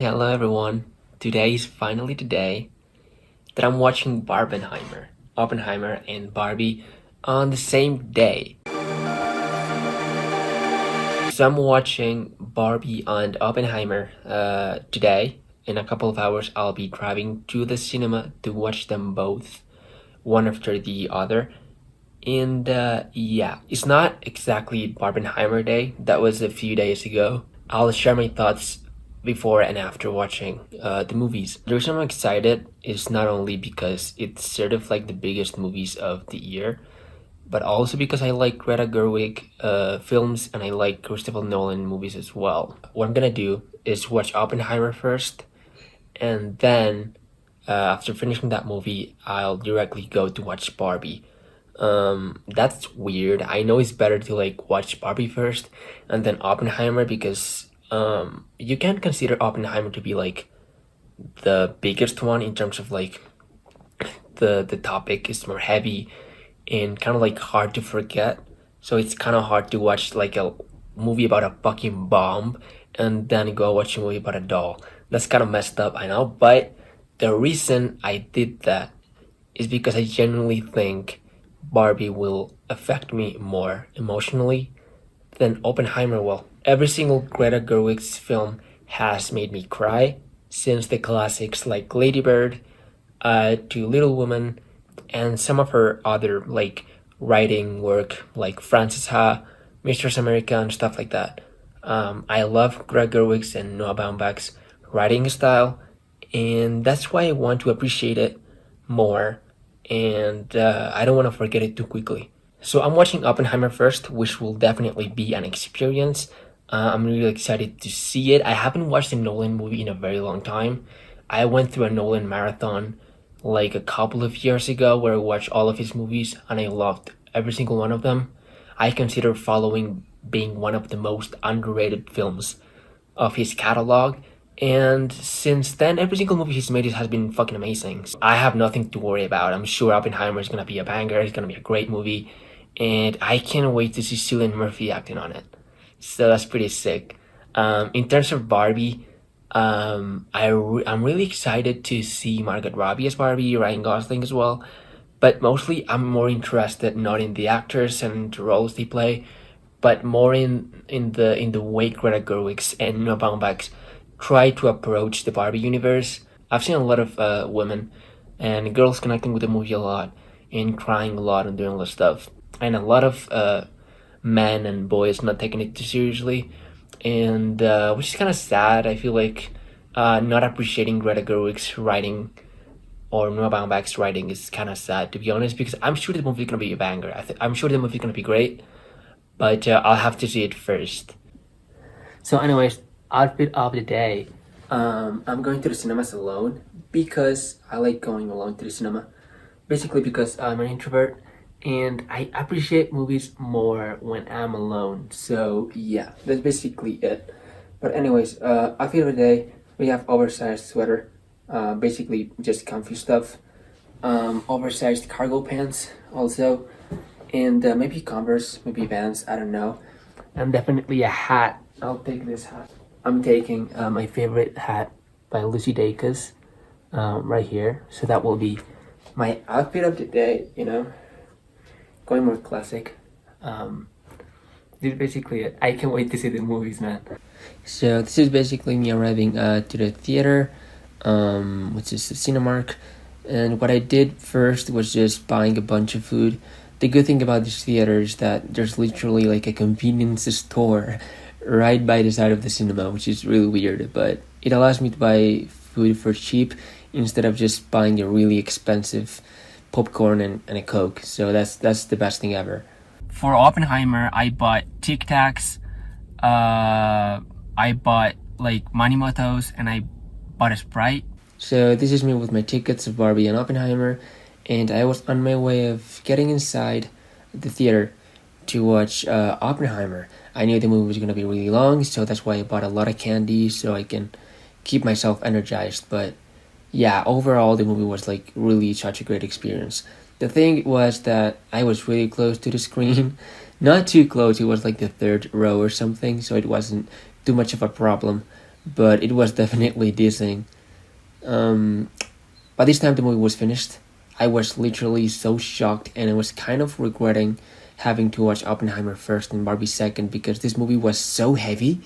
Hello everyone. Today is finally the day that I'm watching Oppenheimer and Barbie on the same day. So I'm watching Barbie and Oppenheimer today. In a couple of hours, I'll be driving to the cinema to watch them both, one after the other. And yeah, it's not exactly Barbenheimer Day. That was a few days ago. I'll share my thoughts before and after watching the movies. The reason I'm excited is not only because it's sort of like the biggest movies of the year, but also because I like Greta Gerwig films and I like Christopher Nolan movies as well. What I'm gonna do is watch Oppenheimer first, and then after finishing that movie, I'll directly go to watch Barbie. That's weird. I know it's better to like watch Barbie first and then Oppenheimer because you can consider Oppenheimer to be like the biggest one in terms of like the topic is more heavy and kind of like hard to forget. So it's kind of hard to watch like a movie about a fucking bomb and then go watch a movie about a doll. That's kind of messed up, I know, but the reason I did that is because I genuinely think Barbie will affect me more emotionally than Oppenheimer will. Every single Greta Gerwig's film has made me cry, since the classics like Lady Bird to Little Woman, and some of her other like writing work like Frances Ha, Mistress America, and stuff like that. I love Greta Gerwig's and Noah Baumbach's writing style, and that's why I want to appreciate it more, and I don't want to forget it too quickly. So I'm watching Oppenheimer first, which will definitely be an experience. I'm really excited to see it. I haven't watched a Nolan movie in a very long time. I went through a Nolan marathon like a couple of years ago where I watched all of his movies and I loved every single one of them. I consider Following being one of the most underrated films of his catalog. And since then, every single movie he's made has been fucking amazing. So I have nothing to worry about. I'm sure Oppenheimer is gonna be a banger. It's gonna be a great movie, and I can't wait to see Cillian Murphy acting on it. So that's pretty sick. In terms of Barbie, I'm really excited to see Margot Robbie as Barbie, Ryan Gosling as well. But mostly, I'm more interested not in the actors and the roles they play, but more in the way Greta Gerwig's and Noah Baumbach's try to approach the Barbie universe. I've seen a lot of women and girls connecting with the movie a lot and crying a lot and doing all this stuff, and a lot of men and boys not taking it too seriously, and which is kind of sad. I feel like not appreciating Greta Gerwig's writing or Noah Baumbach's writing is kind of sad, to be honest, because I'm sure the movie's gonna be a banger. I'm sure the movie's gonna be great, but I'll have to see it first. So, anyways, outfit of the day. I'm going to the cinemas alone because I like going alone to the cinema. Basically, because I'm an introvert and I appreciate movies more when I'm alone. So, yeah, that's basically it. But, anyways, outfit of the day, we have oversized sweater, basically just comfy stuff, oversized cargo pants also, and maybe Converse, maybe Vans, I don't know. And definitely a hat. I'll take this hat. I'm taking my favorite hat by Lucy Dacus right here. So that will be my outfit of the day. Going more classic. This is basically it. I can't wait to see the movies, man. So this is basically me arriving to the theater, which is the Cinemark. And what I did first was just buying a bunch of food. The good thing about this theater is that there's literally like a convenience store right by the side of the cinema, which is really weird, but it allows me to buy food for cheap instead of just buying a really expensive popcorn and a Coke. So that's the best thing ever. For Oppenheimer, I bought Tic Tacs, I bought like Manimotos, and I bought a Sprite. So this is me with my tickets of Barbie and Oppenheimer, and I was on my way of getting inside the theater to watch Oppenheimer. I knew the movie was going to be really long, so that's why I bought a lot of candy so I can keep myself energized. But yeah, overall, the movie was like really such a great experience. The thing was that I was really close to the screen. Not too close, it was like the third row or something, so it wasn't too much of a problem. but it was definitely dizzying. Um, by this time the movie was finished, I was literally so shocked, and I was kind of regretting having to watch Oppenheimer first and Barbie second, because this movie was so heavy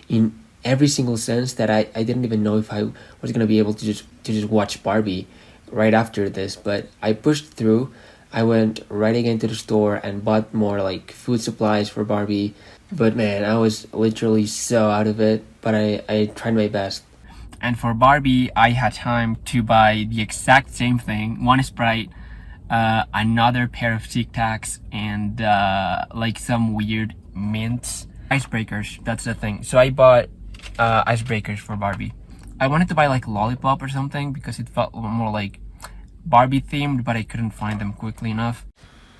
in every single sense that I didn't even know if I was gonna be able to just watch Barbie right after this. But I pushed through. I went right again to the store and bought more like food supplies for Barbie. But man, I was literally so out of it. But I tried my best. And for Barbie, I had time to buy the exact same thing: one Sprite, another pair of Tic Tacs, and like some weird mints. Icebreakers, that's the thing. So I bought icebreakers for Barbie. I wanted to buy like lollipop or something because it felt more like Barbie themed, but I couldn't find them quickly enough.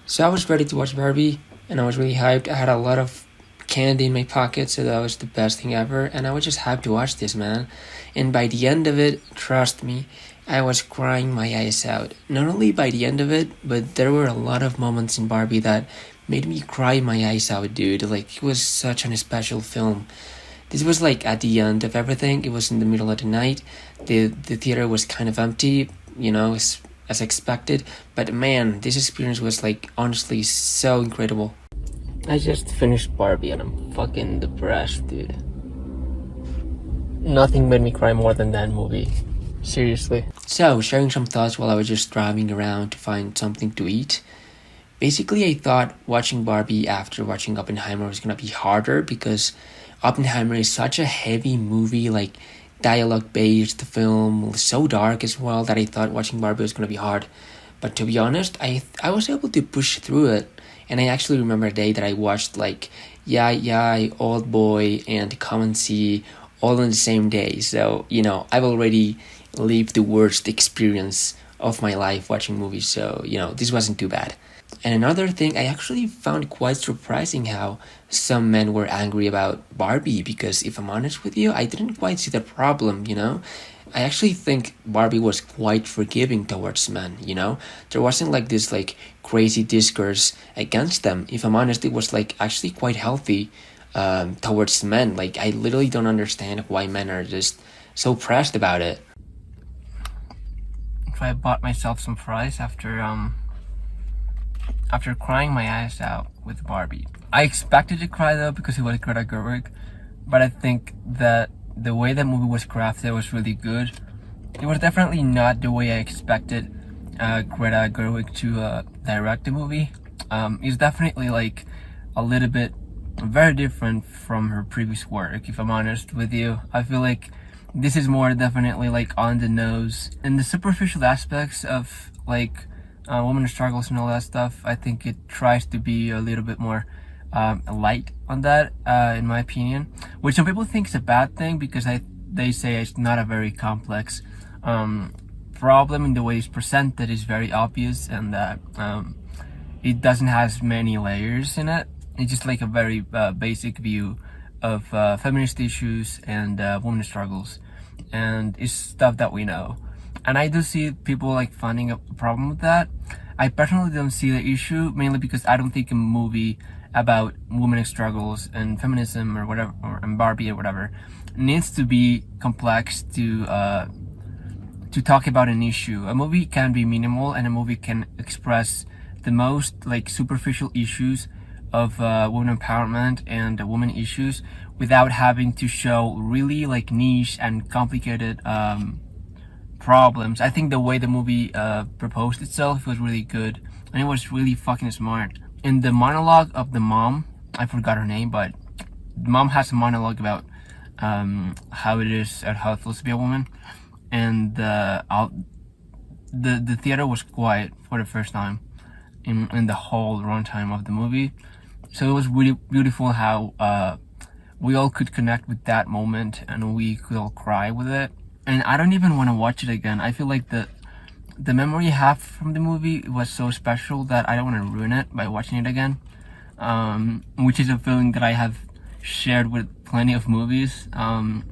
So I was ready to watch Barbie, and I was really hyped. I had a lot of candy in my pocket, so that was the best thing ever, and I was just hyped to watch this, man. And by the end of it, trust me, I was crying my eyes out. Not only by the end of it, but there were a lot of moments in Barbie that made me cry my eyes out, dude. Like, it was such an special film. This was like at the end of everything. It was in the middle of the night. The theater was kind of empty, as expected. But man, this experience was like honestly so incredible. I just finished Barbie and I'm fucking depressed, dude. Nothing made me cry more than that movie. Seriously. So, sharing some thoughts while I was just driving around to find something to eat. Basically, I thought watching Barbie after watching Oppenheimer was gonna be harder because Oppenheimer is such a heavy movie, like dialogue based film, so dark as well, that I thought watching Barbie was gonna be hard. But to be honest, I was able to push through it. And I actually remember a day that I watched like Yeah, Old Boy, and Come and See all on the same day. So, I've already lived the worst experience of my life watching movies. So, this wasn't too bad. And another thing, I actually found quite surprising how some men were angry about Barbie, because if I'm honest with you, I didn't quite see the problem. I actually think Barbie was quite forgiving towards men. There wasn't like this like crazy discourse against them. If I'm honest, it was like actually quite healthy towards men. Like, I literally don't understand why men are just so pressed about it. So I bought myself some fries after crying my eyes out with Barbie. I expected to cry though because it was Greta Gerwig, but I think that the way that movie was crafted was really good. It was definitely not the way I expected Greta Gerwig to direct the movie. It's definitely like a little bit very different from her previous work, if I'm honest with you. I feel like this is more definitely like on the nose. And the superficial aspects of like women's struggles and all that stuff, I think it tries to be a little bit more light on that, in my opinion, which some people think is a bad thing because they say it's not a very complex problem in the way it's presented is very obvious, and that it doesn't have many layers in it. It's just like a very basic view of feminist issues and women's struggles, and it's stuff that we know. And I do see people like finding a problem with that. I personally don't see the issue, mainly because I don't think a movie about women's struggles and feminism or whatever, and Barbie or whatever, needs to be complex to talk about an issue. A movie can be minimal, and a movie can express the most like superficial issues of women empowerment and women issues without having to show really like niche and complicated problems. I think the way the movie proposed itself was really good, and it was really fucking smart. In the monologue of the mom, I forgot her name, but the mom has a monologue about how it is and how it feels to be a woman, and the theater was quiet for the first time in the whole runtime of the movie. So it was really beautiful how we all could connect with that moment and we could all cry with it. And I don't even want to watch it again. I feel like the memory I have from the movie was so special that I don't want to ruin it by watching it again, which is a feeling that I have shared with plenty of movies.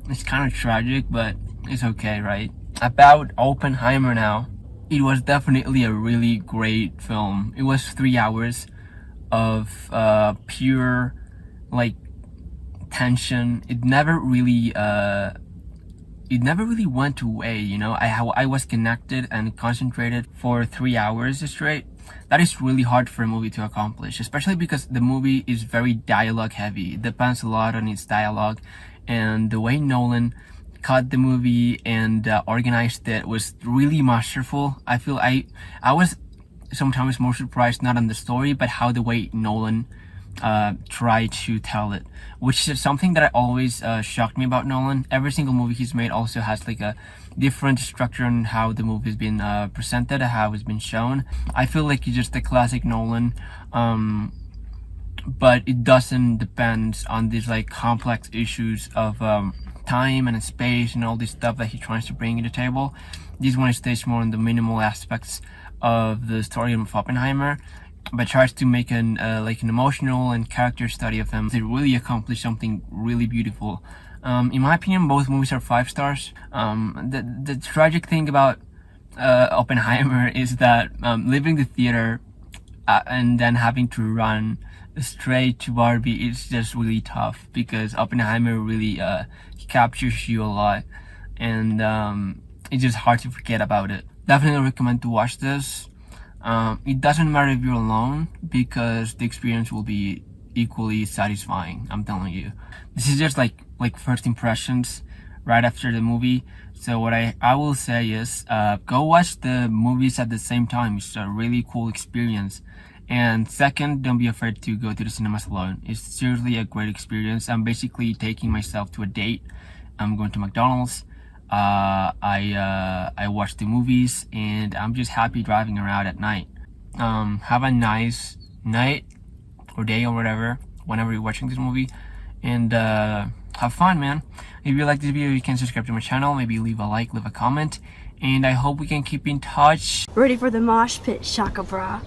It's kind of tragic, but it's okay, right? About Oppenheimer now. It was definitely a really great film. It was 3 hours of pure like tension. It never really it never really went away, you know. I was connected and concentrated for 3 hours straight. That is really hard for a movie to accomplish, especially because the movie is very dialogue heavy. It depends a lot on its dialogue, and the way Nolan cut the movie and organized it was really masterful. I was sometimes more surprised not on the story, but how the way Nolan try to tell it, which is something that always shocked me about Nolan. Every single movie he's made also has like a different structure on how the movie's been presented, how it's been shown. I feel like it's just a classic Nolan, but it doesn't depend on these like complex issues of time and space and all this stuff that he tries to bring to the table. This one stays more on the minimal aspects of the story of Oppenheimer, but tries to make an emotional and character study of them. They really accomplish something really beautiful. In my opinion, both movies are 5 stars. The tragic thing about Oppenheimer is that leaving the theater and then having to run straight to Barbie is just really tough, because Oppenheimer really captures you a lot, and it's just hard to forget about it. Definitely recommend to watch this. It doesn't matter if you're alone, because the experience will be equally satisfying, I'm telling you. This is just like first impressions right after the movie. So what I will say is go watch the movies at the same time. It's a really cool experience. And second, don't be afraid to go to the cinemas alone. It's seriously a great experience. I'm basically taking myself to a date. I'm going to McDonald's. I watch the movies, and I'm just happy driving around at night. Have a nice night or day or whatever, whenever you're watching this movie, and have fun, man. If you like this video, you can subscribe to my channel, maybe leave a like, leave a comment, and I hope we can keep in touch. Ready for the mosh pit, Shaka Bra.